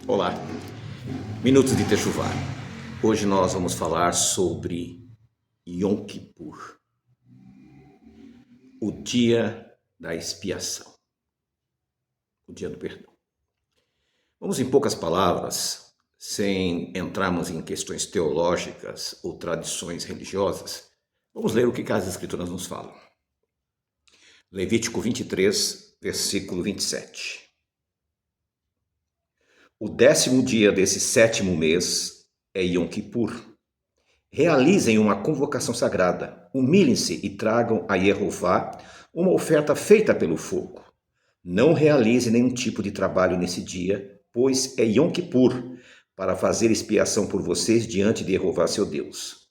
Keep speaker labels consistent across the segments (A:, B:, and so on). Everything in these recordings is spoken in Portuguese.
A: Olá, Minutos de Techuvá. Hoje nós vamos falar sobre Yom Kippur, o dia da expiação, o dia do perdão. Vamos, em poucas palavras, sem entrarmos em questões teológicas ou tradições religiosas, vamos ler o que as Escrituras nos falam. Levítico 23, versículo 27. O 10º dia desse 7º mês é Yom Kippur. Realizem uma convocação sagrada, humilhem-se e tragam a Yehová uma oferta feita pelo fogo. Não realize nenhum tipo de trabalho nesse dia, pois é Yom Kippur, para fazer expiação por vocês diante de Yehová seu Deus.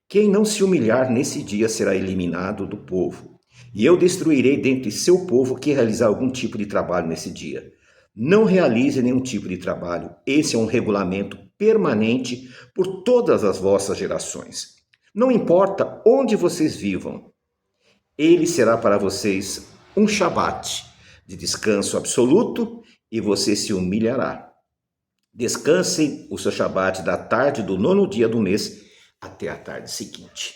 A: Quem não se humilhar nesse dia será eliminado do povo, e eu destruirei dentre seu povo que realizar algum tipo de trabalho nesse dia. Não realize nenhum tipo de trabalho. Esse é um regulamento permanente por todas as vossas gerações. Não importa onde vocês vivam, ele será para vocês um Shabat de descanso absoluto e você se humilhará. Descansem o seu Shabat da tarde do 9º dia do mês até a tarde seguinte.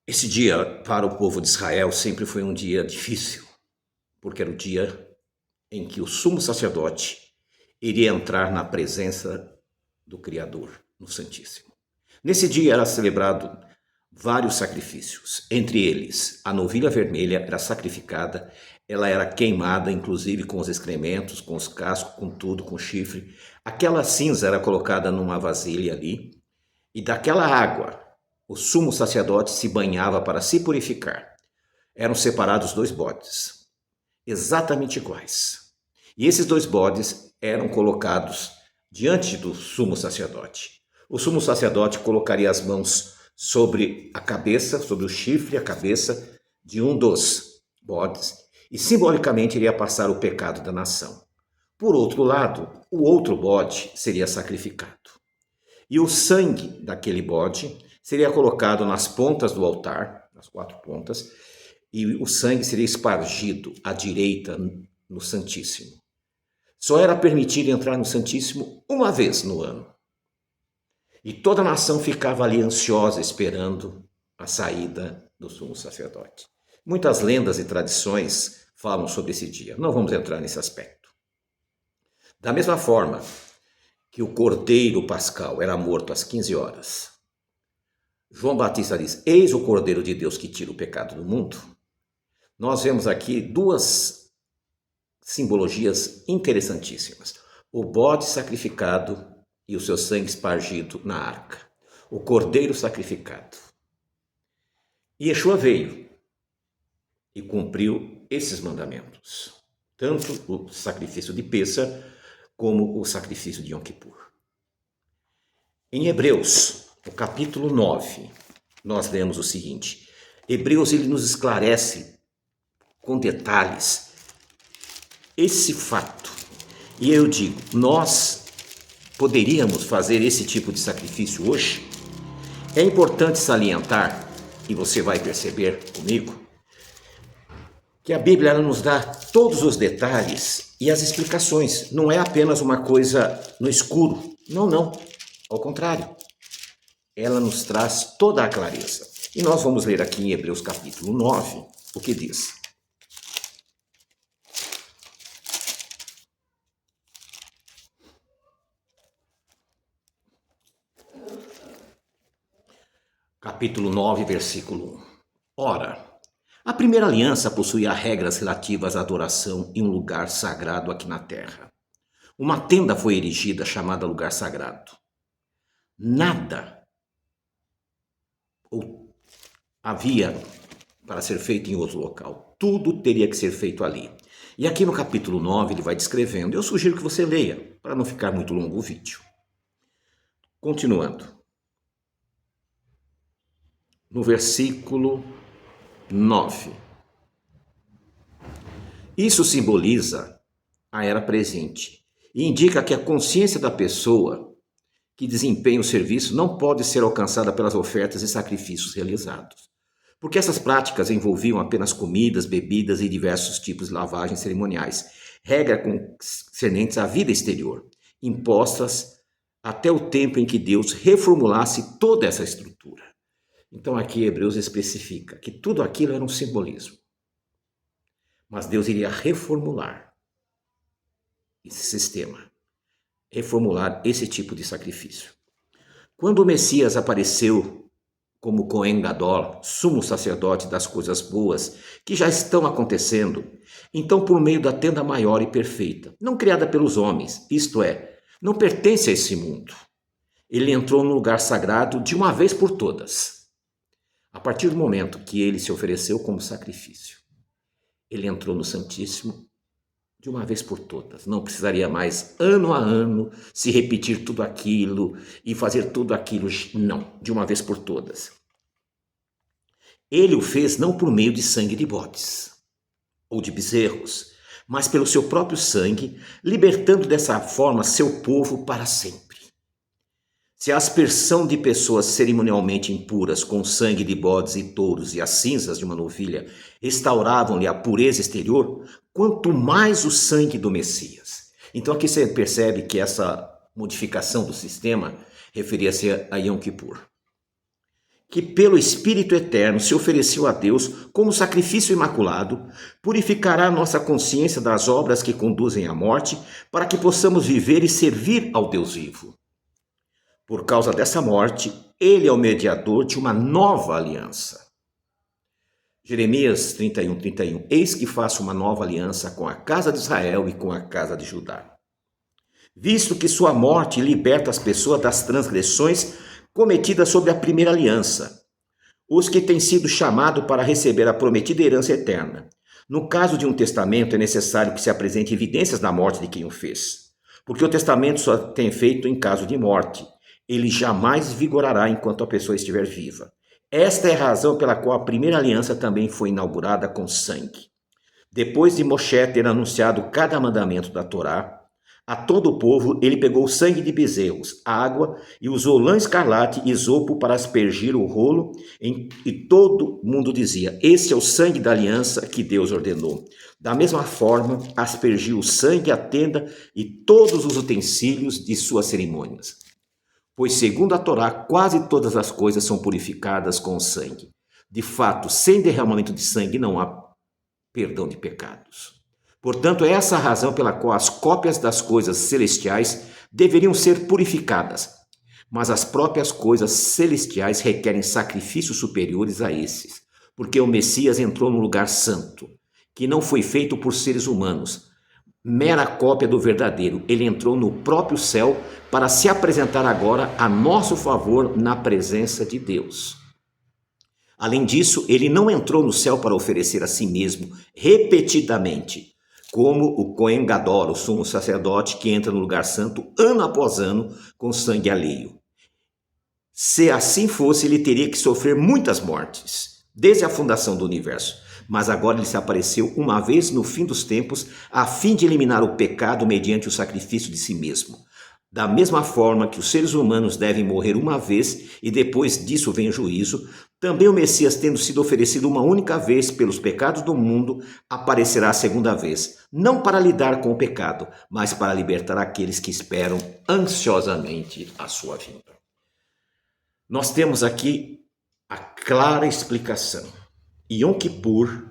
A: Esse dia para o povo de Israel sempre foi um dia difícil, porque era o dia em que o sumo sacerdote iria entrar na presença do Criador, no Santíssimo. Nesse dia era celebrado vários sacrifícios, entre eles a novilha vermelha era sacrificada, ela era queimada, inclusive com os excrementos, com os cascos, com tudo, com chifre. Aquela cinza era colocada numa vasilha ali, e daquela água o sumo sacerdote se banhava para se purificar. Eram separados 2 bodes, exatamente iguais. E esses 2 bodes eram colocados diante do sumo sacerdote. O sumo sacerdote colocaria as mãos sobre a cabeça, sobre o chifre, a cabeça de um dos bodes, e simbolicamente iria passar o pecado da nação. Por outro lado, o outro bode seria sacrificado. E o sangue daquele bode seria colocado nas pontas do altar, nas 4 pontas, e o sangue seria espargido à direita no Santíssimo. Só era permitido entrar no Santíssimo uma vez no ano. E toda a nação ficava ali ansiosa, esperando a saída do sumo sacerdote. Muitas lendas e tradições falam sobre esse dia. Não vamos entrar nesse aspecto. Da mesma forma que o cordeiro pascal era morto às 15 horas, João Batista diz: eis o cordeiro de Deus que tira o pecado do mundo. Nós vemos aqui 2 simbologias interessantíssimas. O bode sacrificado e o seu sangue espargido na arca. O cordeiro sacrificado. E Yeshua veio e cumpriu esses mandamentos. Tanto o sacrifício de Pêssar como o sacrifício de Yom Kippur. Em Hebreus, no capítulo 9, nós lemos o seguinte. Hebreus ele nos esclarece com detalhes esse fato. E eu digo, nós poderíamos fazer esse tipo de sacrifício hoje? É importante salientar, e você vai perceber comigo, que a Bíblia ela nos dá todos os detalhes e as explicações. Não é apenas uma coisa no escuro. Não. Ao contrário. Ela nos traz toda a clareza. E nós vamos ler aqui em Hebreus capítulo 9 o que diz. Capítulo 9, versículo 1. Ora, a primeira aliança possuía regras relativas à adoração em um lugar sagrado aqui na terra. Uma tenda foi erigida chamada lugar sagrado. Nada havia para ser feito em outro local. Tudo teria que ser feito ali. E aqui no capítulo 9 ele vai descrevendo. Eu sugiro que você leia, para não ficar muito longo o vídeo. Continuando. No versículo 9. Isso simboliza a era presente e indica que a consciência da pessoa que desempenha o serviço não pode ser alcançada pelas ofertas e sacrifícios realizados, porque essas práticas envolviam apenas comidas, bebidas e diversos tipos de lavagens cerimoniais, regra concernentes à vida exterior. impostas até o tempo em que Deus reformulasse toda essa estrutura. Então aqui Hebreus especifica que tudo aquilo era um simbolismo. Mas Deus iria reformular esse sistema, reformular esse tipo de sacrifício. Quando o Messias apareceu como Cohen Gadol, sumo sacerdote das coisas boas que já estão acontecendo, então por meio da tenda maior e perfeita, não criada pelos homens, isto é, não pertence a esse mundo, ele entrou no lugar sagrado de uma vez por todas. A partir do momento que ele se ofereceu como sacrifício, ele entrou no Santíssimo de uma vez por todas. Não precisaria mais, ano a ano, se repetir tudo aquilo e fazer tudo aquilo. Não, de uma vez por todas. Ele o fez não por meio de sangue de bodes ou de bezerros, mas pelo seu próprio sangue, libertando dessa forma seu povo para sempre. Se a aspersão de pessoas cerimonialmente impuras com o sangue de bodes e touros e as cinzas de uma novilha restauravam-lhe a pureza exterior, quanto mais o sangue do Messias. Então aqui você percebe que essa modificação do sistema referia-se a Yom Kippur, que pelo Espírito Eterno se ofereceu a Deus como sacrifício imaculado, purificará nossa consciência das obras que conduzem à morte, para que possamos viver e servir ao Deus vivo. Por causa dessa morte, ele é o mediador de uma nova aliança. Jeremias 31:31. Eis que faço uma nova aliança com a casa de Israel e com a casa de Judá. Visto que sua morte liberta as pessoas das transgressões cometidas sob a primeira aliança, os que têm sido chamados para receber a prometida herança eterna. No caso de um testamento, é necessário que se apresente evidências da morte de quem o fez, porque o testamento só tem efeito em caso de morte. Ele jamais vigorará enquanto a pessoa estiver viva. Esta é a razão pela qual a primeira aliança também foi inaugurada com sangue. Depois de Moshe ter anunciado cada mandamento da Torá a todo o povo, ele pegou sangue de bezerros, água e usou lã escarlate e isopo para aspergir o rolo, e todo mundo dizia: este é o sangue da aliança que Deus ordenou. Da mesma forma, aspergiu o sangue à tenda e todos os utensílios de suas cerimônias. Pois, segundo a Torá, quase todas as coisas são purificadas com o sangue. De fato, sem derramamento de sangue não há perdão de pecados. Portanto, é essa a razão pela qual as cópias das coisas celestiais deveriam ser purificadas. Mas as próprias coisas celestiais requerem sacrifícios superiores a esses, porque o Messias entrou no lugar santo, que não foi feito por seres humanos, mera cópia do verdadeiro. Ele entrou no próprio céu para se apresentar agora a nosso favor na presença de Deus. Além disso, ele não entrou no céu para oferecer a si mesmo repetidamente, como o Cohen Gadol, o sumo sacerdote, que entra no lugar santo ano após ano com sangue alheio. Se assim fosse, ele teria que sofrer muitas mortes, desde a fundação do universo. Mas agora ele se apareceu uma vez no fim dos tempos, a fim de eliminar o pecado mediante o sacrifício de si mesmo. Da mesma forma que os seres humanos devem morrer uma vez e depois disso vem o juízo, também o Messias, tendo sido oferecido uma única vez pelos pecados do mundo, aparecerá a segunda vez, não para lidar com o pecado, mas para libertar aqueles que esperam ansiosamente a sua vinda. Nós temos aqui a clara explicação. Yom Kippur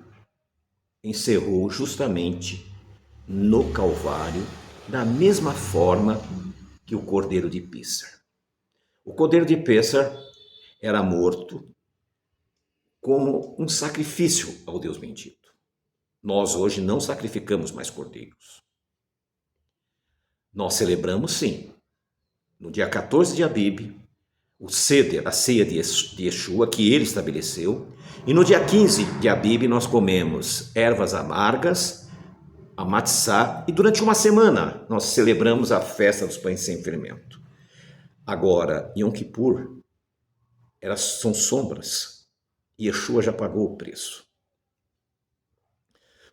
A: encerrou justamente no Calvário, da mesma forma que o Cordeiro de Pêssar. O Cordeiro de Pêssar era morto como um sacrifício ao Deus bendito. Nós hoje não sacrificamos mais cordeiros. Nós celebramos, sim, no dia 14 de Abib, o Seder, a ceia de Yeshua, que ele estabeleceu. E no dia 15 de Abib nós comemos ervas amargas, a matzá, e durante uma semana nós celebramos a festa dos pães sem fermento. Agora, Yom Kippur são sombras. Yeshua já pagou o preço.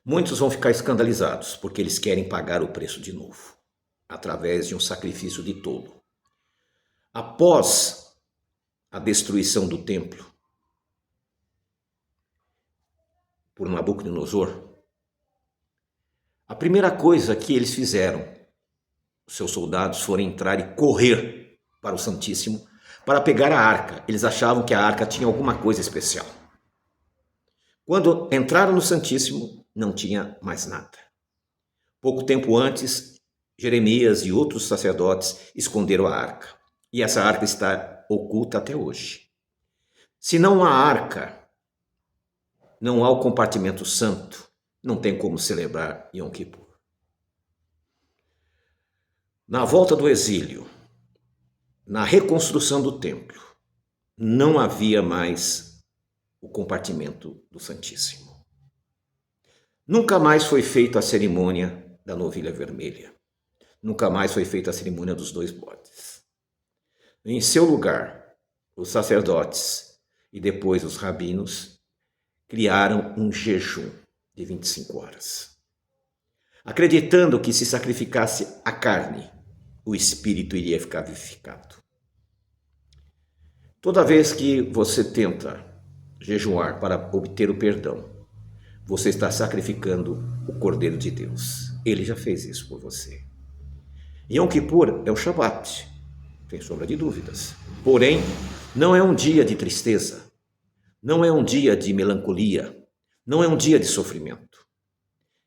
A: Muitos vão ficar escandalizados porque eles querem pagar o preço de novo, através de um sacrifício de tolo. Após a destruição do templo por Nabucodonosor, a primeira coisa que eles fizeram, os seus soldados foram entrar e correr para o Santíssimo para pegar a arca. Eles achavam que a arca tinha alguma coisa especial. Quando entraram no Santíssimo, não tinha mais nada. Pouco tempo antes, Jeremias e outros sacerdotes esconderam a arca. E essa arca está oculta até hoje. Se não há arca, não há o compartimento santo, não tem como celebrar Yom Kippur. Na volta do exílio, na reconstrução do templo, não havia mais o compartimento do Santíssimo. Nunca mais foi feita a cerimônia da novilha vermelha. Nunca mais foi feita a cerimônia dos 2 bodes. Em seu lugar, os sacerdotes e depois os rabinos criaram um jejum de 25 horas, acreditando que se sacrificasse a carne, o espírito iria ficar vivificado. Toda vez que você tenta jejuar para obter o perdão, você está sacrificando o Cordeiro de Deus. Ele já fez isso por você. Yom Kippur é o Shabat, sem sombra de dúvidas. Porém, não é um dia de tristeza, não é um dia de melancolia, não é um dia de sofrimento.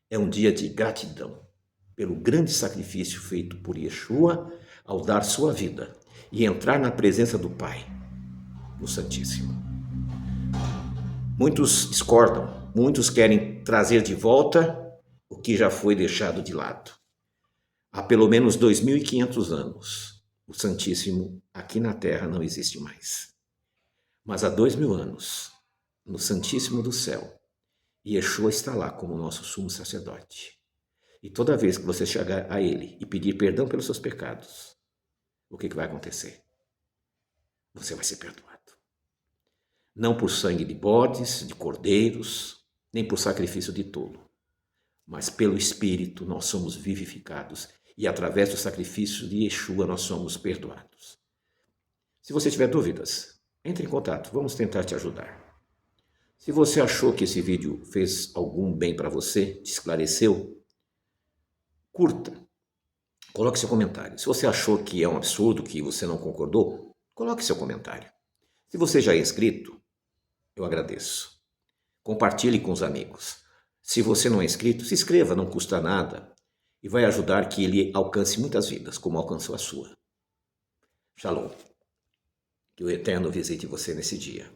A: É um dia de gratidão pelo grande sacrifício feito por Yeshua ao dar sua vida e entrar na presença do Pai, no Santíssimo. Muitos discordam, muitos querem trazer de volta o que já foi deixado de lado. Há pelo menos 2.500 anos, o Santíssimo aqui na Terra não existe mais. Mas há 2.000 anos, no Santíssimo do céu, Yeshua está lá como nosso sumo sacerdote. E toda vez que você chegar a Ele e pedir perdão pelos seus pecados, o que vai acontecer? Você vai ser perdoado. Não por sangue de bodes, de cordeiros, nem por sacrifício de tolo, mas pelo Espírito nós somos vivificados e através do sacrifício de Yeshua nós somos perdoados. Se você tiver dúvidas, entre em contato, vamos tentar te ajudar. Se você achou que esse vídeo fez algum bem para você, te esclareceu, curta, coloque seu comentário. Se você achou que é um absurdo, que você não concordou, coloque seu comentário. Se você já é inscrito, eu agradeço. Compartilhe com os amigos. Se você não é inscrito, se inscreva, não custa nada e vai ajudar que ele alcance muitas vidas, como alcançou a sua. Shalom. Que o Eterno visite você nesse dia.